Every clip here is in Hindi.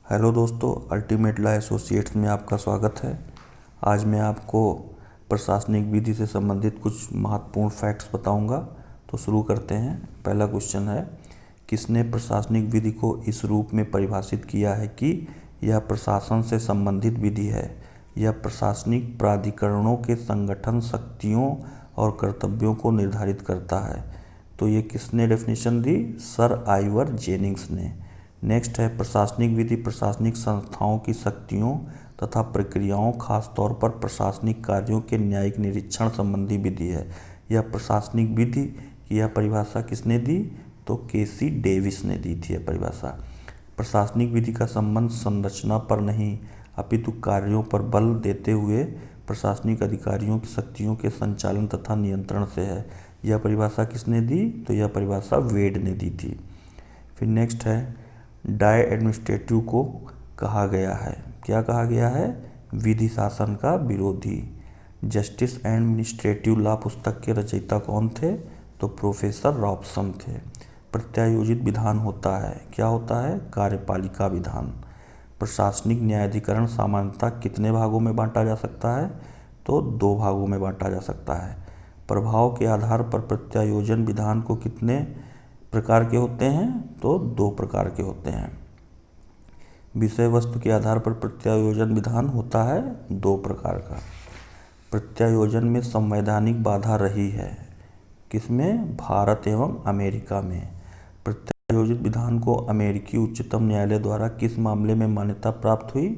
हेलो दोस्तों, अल्टीमेट लॉ एसोसिएट्स में आपका स्वागत है। आज मैं आपको प्रशासनिक विधि से संबंधित कुछ महत्वपूर्ण फैक्ट्स बताऊंगा। तो शुरू करते हैं। पहला क्वेश्चन है, किसने प्रशासनिक विधि को इस रूप में परिभाषित किया है कि यह प्रशासन से संबंधित विधि है। यह प्रशासनिक प्राधिकरणों के संगठन, शक्तियों और कर्तव्यों को निर्धारित करता है। तो ये किसने डेफिनेशन दी? सर आइवर जेनिंग्स ने। नेक्स्ट है, प्रशासनिक विधि प्रशासनिक संस्थाओं की शक्तियों तथा प्रक्रियाओं, खासतौर पर प्रशासनिक कार्यों के न्यायिक निरीक्षण संबंधी विधि है। यह प्रशासनिक विधि की यह परिभाषा किसने दी? तो केसी डेविस ने दी थी यह परिभाषा। प्रशासनिक विधि का संबंध संरचना पर नहीं अपितु कार्यों पर बल देते हुए प्रशासनिक अधिकारियों की शक्तियों के संचालन तथा नियंत्रण से है। यह परिभाषा किसने दी? तो यह परिभाषा वेड ने दी थी। फिर नेक्स्ट है, डाई एडमिनिस्ट्रेटिव को कहा गया है, क्या कहा गया है? विधि शासन का विरोधी। जस्टिस एंड एडमिनिस्ट्रेटिव लॉ पुस्तक के रचयिता कौन थे? तो प्रोफेसर रॉबसन थे। प्रत्यायोजित विधान होता है, क्या होता है? कार्यपालिका विधान। प्रशासनिक न्यायाधिकरण सामान्यतः कितने भागों में बांटा जा सकता है? तो 2 भागों में बांटा जा सकता है। प्रभाव के आधार पर प्रत्यायोजन विधान को कितने प्रकार के होते हैं? तो 2 प्रकार के होते हैं। विषय वस्तु के आधार पर प्रत्यायोजन विधान होता है 2 प्रकार का। प्रत्यायोजन में संवैधानिक बाधा रही है, किसमें? भारत एवं अमेरिका में। प्रत्यायोजित विधान को अमेरिकी उच्चतम न्यायालय द्वारा किस मामले में मान्यता प्राप्त हुई?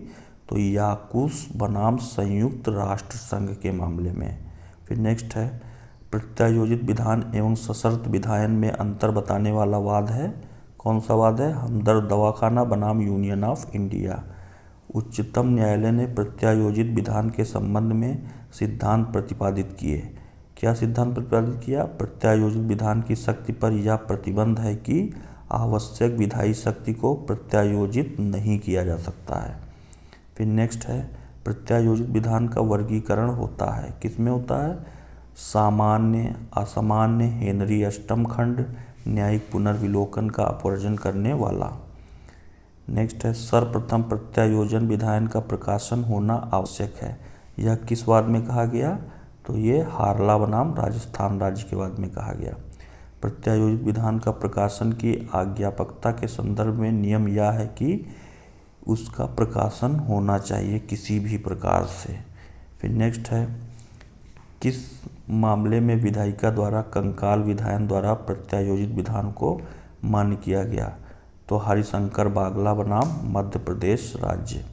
तो याकूस बनाम संयुक्त राष्ट्र संघ के मामले में। फिर नेक्स्ट है, प्रत्यायोजित विधान एवं सशर्त विधायन में अंतर बताने वाला वाद है, कौन सा वाद है? हमदर्द दवाखाना बनाम यूनियन ऑफ इंडिया। उच्चतम न्यायालय ने प्रत्यायोजित विधान के संबंध में सिद्धांत प्रतिपादित किए। क्या सिद्धांत प्रतिपादित किया? प्रत्यायोजित विधान की शक्ति पर यह प्रतिबंध है कि आवश्यक विधायी शक्ति को प्रत्यायोजित नहीं किया जा सकता है। फिर नेक्स्ट है, प्रत्यायोजित विधान का वर्गीकरण होता है, किसमें होता है? सामान्य, असामान्य, हेनरी अष्टम खंड, न्यायिक पुनर्विलोकन का अपवर्जन करने वाला। नेक्स्ट है, सर्वप्रथम प्रत्यायोजन विधान का प्रकाशन होना आवश्यक है। यह किस वाद में कहा गया? तो ये हारला बनाम राजस्थान राज्य के वाद में कहा गया। प्रत्यायोजित विधान का प्रकाशन की आज्ञापकता के संदर्भ में नियम यह है कि उसका प्रकाशन होना चाहिए किसी भी प्रकार से। फिर नेक्स्ट है, किस मामले में विधायिका द्वारा कंकाल विधायन द्वारा प्रत्यायोजित विधान को मान्य किया गया? तो हरिशंकर बागला बनाम मध्य प्रदेश राज्य।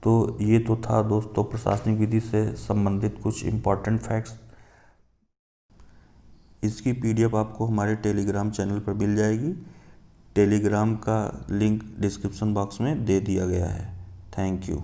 तो ये तो था दोस्तों प्रशासनिक विधि से संबंधित कुछ इम्पॉर्टेंट फैक्ट्स। इसकी PDF आपको हमारे टेलीग्राम चैनल पर मिल जाएगी। टेलीग्राम का लिंक डिस्क्रिप्शन बॉक्स में दे दिया गया है। Thank you.